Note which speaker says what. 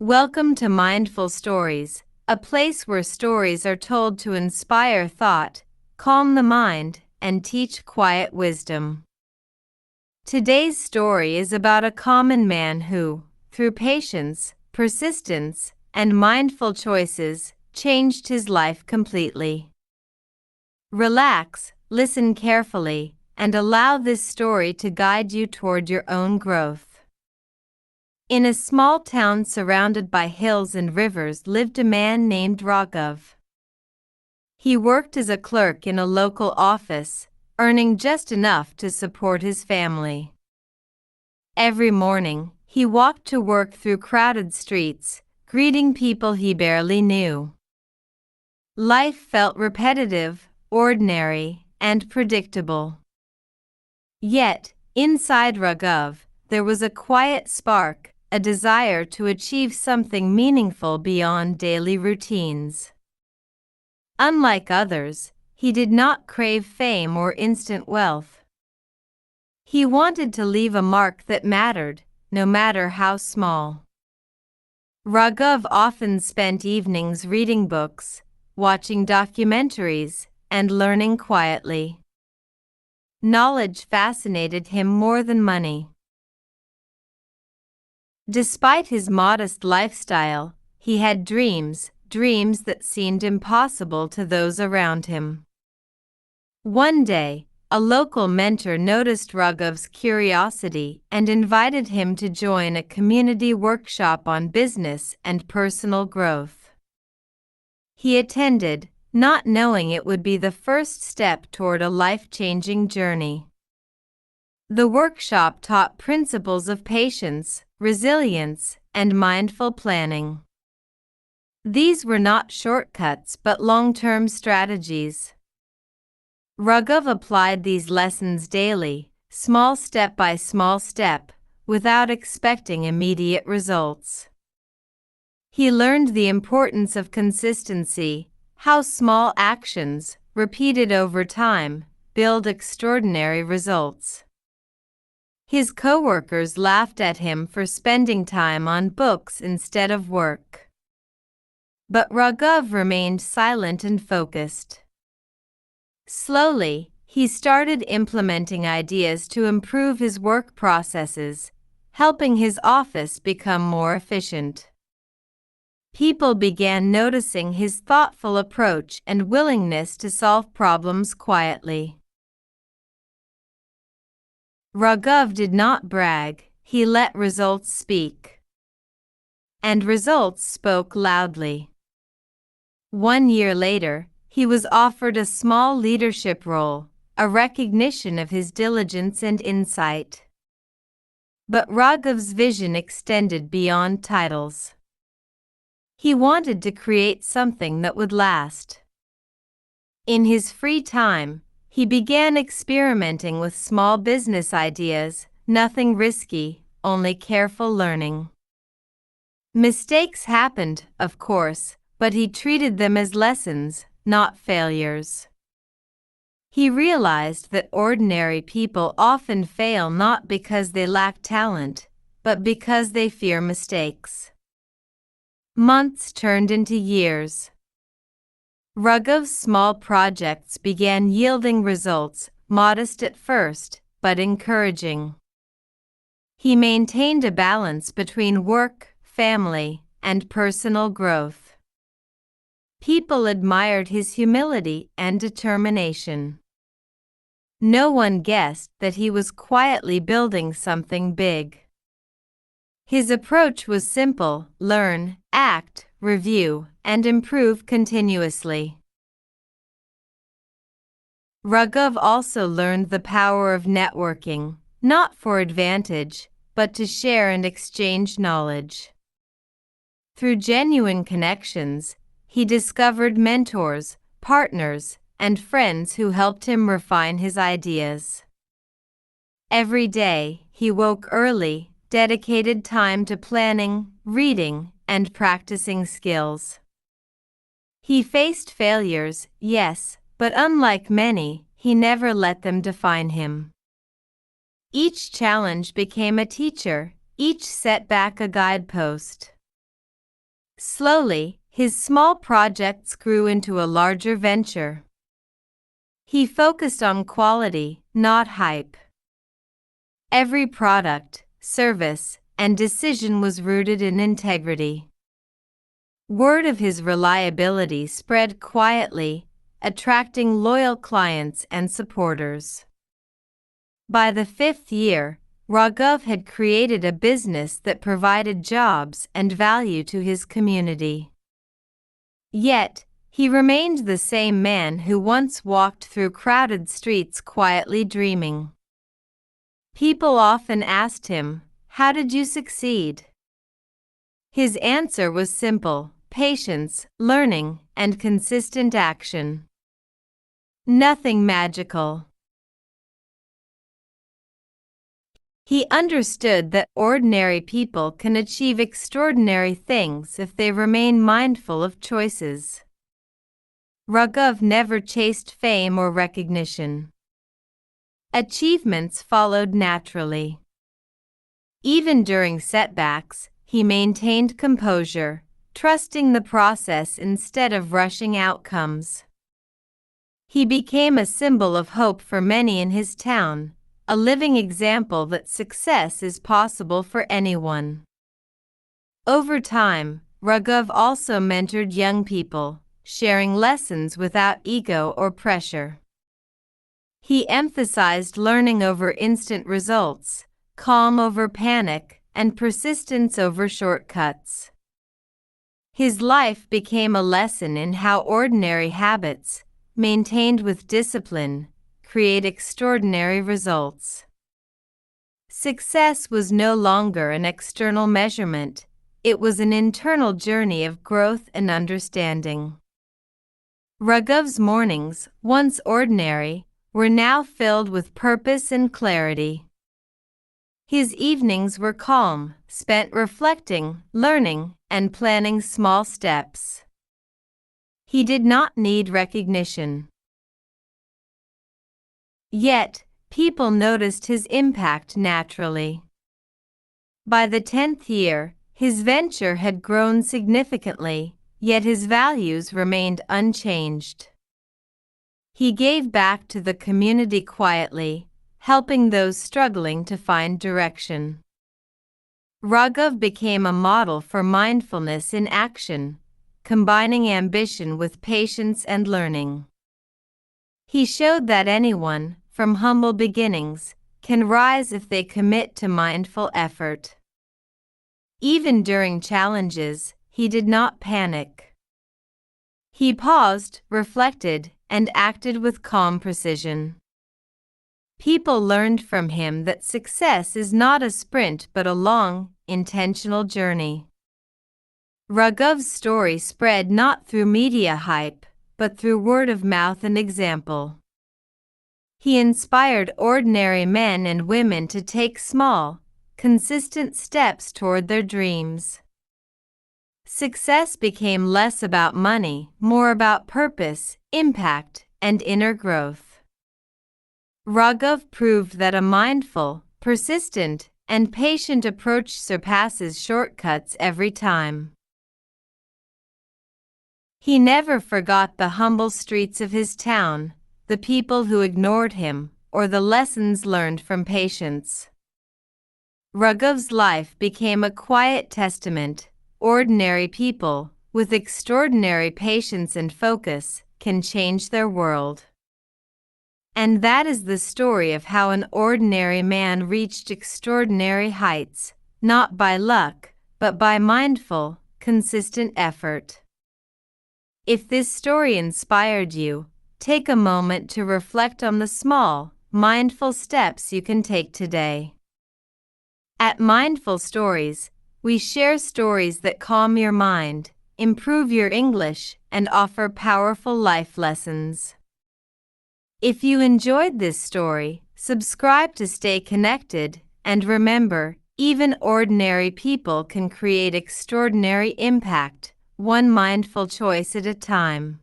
Speaker 1: Welcome to Mindful Stories, a place where stories are told to inspire thought, calm the mind, and teach quiet wisdom. Today's story is about a common man who, through patience, persistence, and mindful choices, changed his life completely. Relax, listen carefully, and allow this story to guide you toward your own growth. In a small town surrounded by hills and rivers lived a man named Raghav. He worked as a clerk in a local office, earning just enough to support his family. Every morning, he walked to work through crowded streets, greeting people he barely knew. Life felt repetitive, ordinary, and predictable. Yet, inside Raghav, there was a quiet spark, a desire to achieve something meaningful beyond daily routines. Unlike others, he did not crave fame or instant wealth. He wanted to leave a mark that mattered, no matter how small. Raghav often spent evenings reading books, watching documentaries, and learning quietly. Knowledge fascinated him more than money. Despite his modest lifestyle, he had dreams that seemed impossible to those around him. One day, a local mentor noticed Raghav's curiosity and invited him to join a community workshop on business and personal growth. He attended, not knowing it would be the first step toward a life-changing journey. The workshop taught principles of patience, resilience, and mindful planning. These were not shortcuts but long-term strategies. Raghav applied these lessons daily, small step by small step, without expecting immediate results. He learned the importance of consistency, how small actions, repeated over time, build extraordinary results. His coworkers laughed at him for spending time on books instead of work. But Raghav remained silent and focused. Slowly, he started implementing ideas to improve his work processes, helping his office become more efficient. People began noticing his thoughtful approach and willingness to solve problems quietly. Raghav did not brag, he let results speak. And results spoke loudly. 1 year later, he was offered a small leadership role, a recognition of his diligence and insight. But Raghav's vision extended beyond titles. He wanted to create something that would last. In his free time, he began experimenting with small business ideas, nothing risky, only careful learning. Mistakes happened, of course, but he treated them as lessons, not failures. He realized that ordinary people often fail not because they lack talent, but because they fear mistakes. Months turned into years. Raghav's small projects began yielding results, modest at first, but encouraging. He maintained a balance between work, family, and personal growth. People admired his humility and determination. No one guessed that he was quietly building something big. His approach was simple: learn, act, review, and improve continuously. Raghav also learned the power of networking, not for advantage, but to share and exchange knowledge. Through genuine connections, he discovered mentors, partners, and friends who helped him refine his ideas. Every day, he woke early, dedicated time to planning, reading, and practicing skills. He faced failures, yes, but unlike many, he never let them define him. Each challenge became a teacher, each setback a guidepost. Slowly, his small projects grew into a larger venture. He focused on quality, not hype. Every product, service, and decision was rooted in integrity. Word of his reliability spread quietly, attracting loyal clients and supporters. By the 5th year, Raghav had created a business that provided jobs and value to his community. Yet, he remained the same man who once walked through crowded streets quietly dreaming. People often asked him, "How did you succeed?" His answer was simple: patience, learning, and consistent action. Nothing magical. He understood that ordinary people can achieve extraordinary things if they remain mindful of choices. Raghav never chased fame or recognition. Achievements followed naturally. Even during setbacks, he maintained composure, trusting the process instead of rushing outcomes. He became a symbol of hope for many in his town, a living example that success is possible for anyone. Over time, Raghav also mentored young people, sharing lessons without ego or pressure. He emphasized learning over instant results, calm over panic, and persistence over shortcuts. His life became a lesson in how ordinary habits, maintained with discipline, create extraordinary results. Success was no longer an external measurement, it was an internal journey of growth and understanding. Raghav's mornings, once ordinary, were now filled with purpose and clarity. His evenings were calm, spent reflecting, learning, and planning small steps. He did not need recognition. Yet, people noticed his impact naturally. By the 10th year, his venture had grown significantly, yet his values remained unchanged. He gave back to the community quietly, helping those struggling to find direction. Raghav became a model for mindfulness in action, combining ambition with patience and learning. He showed that anyone, from humble beginnings, can rise if they commit to mindful effort. Even during challenges, he did not panic. He paused, reflected, and acted with calm precision. People learned from him that success is not a sprint but a long, intentional journey. Raghav's story spread not through media hype, but through word of mouth and example. He inspired ordinary men and women to take small, consistent steps toward their dreams. Success became less about money, more about purpose, impact, and inner growth. Raghav proved that a mindful, persistent, and patient approach surpasses shortcuts every time. He never forgot the humble streets of his town, the people who ignored him, or the lessons learned from patience. Raghav's life became a quiet testament. Ordinary people, with extraordinary patience and focus, can change their world. And that is the story of how an ordinary man reached extraordinary heights, not by luck, but by mindful, consistent effort. If this story inspired you, take a moment to reflect on the small, mindful steps you can take today. At Mindful Stories, we share stories that calm your mind, improve your English, and offer powerful life lessons. If you enjoyed this story, subscribe to stay connected, and remember, even ordinary people can create extraordinary impact, one mindful choice at a time.